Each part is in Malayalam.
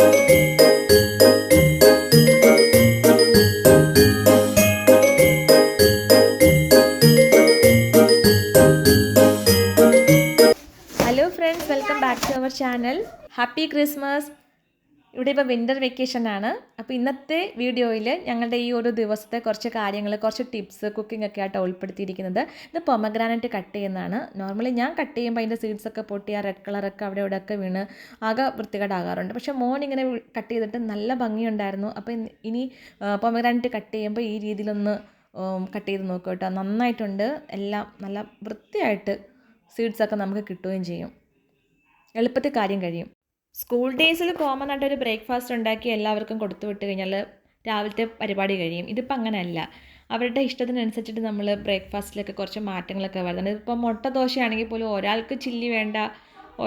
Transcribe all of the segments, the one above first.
Hello friends, welcome back to our channel. Happy Christmas. ഇവിടെ ഇപ്പോൾ വിൻ്റർ വെക്കേഷനാണ്. അപ്പോൾ ഇന്നത്തെ വീഡിയോയിൽ ഞങ്ങളുടെ ഈ ഒരു ദിവസത്തെ കുറച്ച് കാര്യങ്ങൾ, കുറച്ച് ടിപ്സ്, കുക്കിംഗ് ഒക്കെ ആയിട്ട് ഉൾപ്പെടുത്തിയിരിക്കുന്നത്. ഇത് പൊമഗ്രാനൈറ്റ് കട്ട് ചെയ്യുന്നതാണ്. നോർമലി ഞാൻ കട്ട് ചെയ്യുമ്പോൾ അതിൻ്റെ സീഡ്സൊക്കെ പൊട്ടി ആ റെഡ് കളറൊക്കെ അവിടെ ഇവിടെയൊക്കെ വീണ് ആകെ വൃത്തികേടാകാറുണ്ട്. പക്ഷേ മോൻ ഇങ്ങനെ കട്ട് ചെയ്തിട്ട് നല്ല ഭംഗിയുണ്ടായിരുന്നു. അപ്പോൾ ഇനി പൊമഗ്രാനൈറ്റ് കട്ട് ചെയ്യുമ്പോൾ ഈ രീതിയിലൊന്ന് കട്ട് ചെയ്ത് നോക്കുക കേട്ടോ. നന്നായിട്ടുണ്ട്. എല്ലാം നല്ല വൃത്തിയായിട്ട് സീഡ്സൊക്കെ നമുക്ക് കിട്ടുകയും ചെയ്യും. എളുപ്പത്തിൽ കാര്യം കഴിയും. സ്കൂൾ ഡേയ്സിൽ കോമൺ ആയിട്ടൊരു ബ്രേക്ക്ഫാസ്റ്റ് ഉണ്ടാക്കി എല്ലാവർക്കും കൊടുത്തു വിട്ട് കഴിഞ്ഞാൽ രാവിലത്തെ പരിപാടി കഴിയും. ഇതിപ്പോൾ അങ്ങനെയല്ല. അവരുടെ ഇഷ്ടത്തിനനുസരിച്ചിട്ട് നമ്മൾ ബ്രേക്ക്ഫാസ്റ്റിലൊക്കെ കുറച്ച് മാറ്റങ്ങളൊക്കെ വരുന്നുണ്ട്. ഇപ്പോൾ മുട്ട ദോശയാണെങ്കിൽ പോലും ഒരാൾക്ക് ചില്ലി വേണ്ട,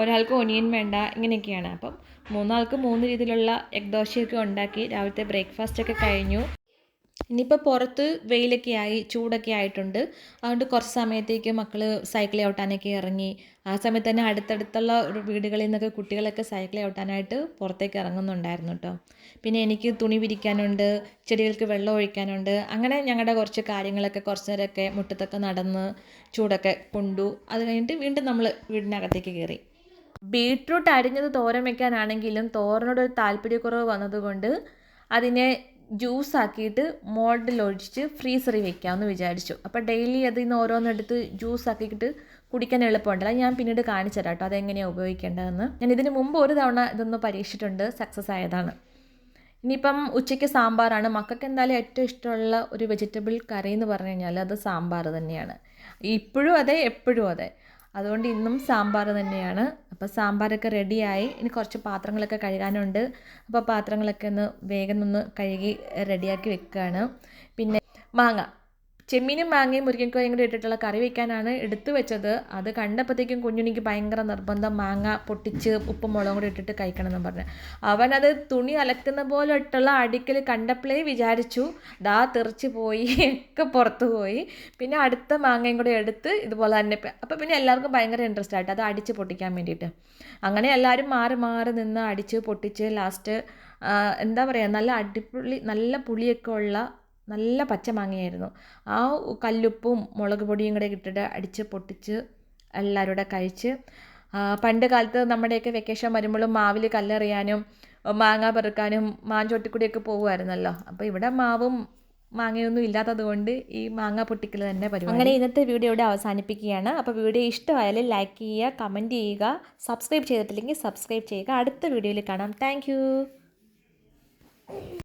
ഒരാൾക്ക് ഒനിയൻ വേണ്ട, ഇങ്ങനെയൊക്കെയാണ്. അപ്പം 3 ആൾക്ക് 3 രീതിയിലുള്ള എഗ് ദോശയൊക്കെ ഉണ്ടാക്കി രാവിലത്തെ ബ്രേക്ക്ഫാസ്റ്റൊക്കെ കഴിഞ്ഞു. ഇനിയിപ്പോൾ പുറത്ത് വെയിലൊക്കെ ആയി, ചൂടൊക്കെ ആയിട്ടുണ്ട്. അതുകൊണ്ട് കുറച്ച് സമയത്തേക്ക് മക്കൾ സൈക്കിൾ ചവിട്ടാനൊക്കെ ഇറങ്ങി. ആ സമയത്ത് തന്നെ അടുത്തടുത്തുള്ള ഒരു വീടുകളിൽ നിന്നൊക്കെ കുട്ടികളൊക്കെ സൈക്കിൾ ചവിട്ടാനായിട്ട് പുറത്തേക്ക് ഇറങ്ങുന്നുണ്ടായിരുന്നു കേട്ടോ. പിന്നെ എനിക്ക് തുണി വിരിക്കാനുണ്ട്, ചെടികൾക്ക് വെള്ളം ഒഴിക്കാനുണ്ട്. അങ്ങനെ ഞങ്ങളുടെ കുറച്ച് കാര്യങ്ങളൊക്കെ കുറച്ച് നേരമൊക്കെ മുറ്റത്തൊക്കെ നടന്ന് ചൂടൊക്കെ കൊണ്ടു. അത് കഴിഞ്ഞിട്ട് വീണ്ടും നമ്മൾ വീടിനകത്തേക്ക് കയറി. ബീട്രൂട്ട് അരിഞ്ഞത് തോരൻ വയ്ക്കാനാണെങ്കിലും തോരനോടൊരു താല്പര്യക്കുറവ് വന്നതുകൊണ്ട് അതിനെ ജ്യൂസാക്കിയിട്ട് മോൾഡിലൊഴിച്ച് ഫ്രീസറിൽ വെക്കാമെന്ന് വിചാരിച്ചു. അപ്പോൾ ഡെയിലി അതിൽ നിന്ന് ഓരോന്നെടുത്ത് ജ്യൂസാക്കിയിട്ട് കുടിക്കാൻ എളുപ്പമുണ്ടല്ലോ. ഞാൻ പിന്നീട് കാണിച്ചു തരാം കേട്ടോ അതെങ്ങനെയാണ് ഉപയോഗിക്കേണ്ടതെന്ന്. ഞാൻ ഇതിന് മുമ്പ് ഒരു തവണ ഇതൊന്ന് പരീക്ഷിച്ചിട്ടുണ്ട്, സക്സസ് ആയതാണ്. ഇനിയിപ്പം ഉച്ചയ്ക്ക് സാമ്പാറാണ്. മക്കൾക്ക് എന്തായാലും ഏറ്റവും ഇഷ്ടമുള്ള ഒരു വെജിറ്റബിൾ കറി എന്ന് പറഞ്ഞു കഴിഞ്ഞാൽ അത് സാമ്പാർ തന്നെയാണ്. ഇപ്പോഴും അതെ, എപ്പോഴും അതെ. അതുകൊണ്ട് ഇന്നും സാമ്പാർ തന്നെയാണ്. അപ്പോൾ സാമ്പാറൊക്കെ റെഡിയായി. ഇനി കുറച്ച് പാത്രങ്ങളൊക്കെ കഴുകാനുണ്ട്. അപ്പോൾ പാത്രങ്ങളൊക്കെ വേഗം കഴുകി റെഡിയാക്കി വെക്കുകയാണ്. പിന്നെ മാങ്ങ, ചെമ്മീനും മാങ്ങയും മുരിങ്ങക്കോയും കൂടി ഇട്ടിട്ടുള്ള കറി വയ്ക്കാനാണ് എടുത്തു വെച്ചത്. അത് കണ്ടപ്പോഴത്തേക്കും കുഞ്ഞുണിക്ക് ഭയങ്കര നിർബന്ധം, മാങ്ങ പൊട്ടിച്ച് ഉപ്പും മുളകും കൂടി ഇട്ടിട്ട് കഴിക്കണമെന്ന് പറഞ്ഞു. അവനത് തുണി അലക്കുന്ന പോലെ ഇട്ടുള്ള അടിക്കൽ കണ്ടപ്പോഴേ വിചാരിച്ചു ദാ തെറിച്ച് പോയി, ഒക്കെ പുറത്ത് പോയി. പിന്നെ അടുത്ത മാങ്ങയും കൂടി എടുത്ത് ഇതുപോലെ തന്നെ. അപ്പോൾ പിന്നെ എല്ലാവർക്കും ഭയങ്കര ഇൻട്രസ്റ്റ് ആയിട്ട് അത് അടിച്ച് പൊട്ടിക്കാൻ വേണ്ടിയിട്ട്. അങ്ങനെ എല്ലാവരും മാറി മാറി നിന്ന് അടിച്ച് പൊട്ടിച്ച് ലാസ്റ്റ് എന്താ പറയുക, നല്ല അടിപൊളി നല്ല പുളിയൊക്കെ ഉള്ള നല്ല പച്ചമാങ്ങയായിരുന്നു. ആ കല്ലുപ്പും മുളക് പൊടിയും കൂടെ ഇട്ടിട്ട് അടിച്ച് പൊട്ടിച്ച് എല്ലാവരും കൂടെ കഴിച്ച്. പണ്ട് കാലത്ത് നമ്മുടെയൊക്കെ വെക്കേഷൻ വരുമ്പോഴും മാവിൽ കല്ലെറിയാനും മാങ്ങ പെറുക്കാനും മാഞ്ചോട്ടിക്കൂടിയൊക്കെ പോകുമായിരുന്നല്ലോ. അപ്പോൾ ഇവിടെ മാവും മാങ്ങയൊന്നും ഇല്ലാത്തത് കൊണ്ട് ഈ മാങ്ങ പൊട്ടിക്കൽ തന്നെ പരിപാടി. അങ്ങനെ ഇന്നത്തെ വീഡിയോ ഇവിടെ അവസാനിപ്പിക്കുകയാണ്. അപ്പോൾ വീഡിയോ ഇഷ്ടമായാലും ലൈക്ക് ചെയ്യുക, കമൻറ്റ് ചെയ്യുക, സബ്സ്ക്രൈബ് ചെയ്തിട്ടില്ലെങ്കിൽ സബ്സ്ക്രൈബ് ചെയ്യുക. അടുത്ത വീഡിയോയിൽ കാണാം. താങ്ക്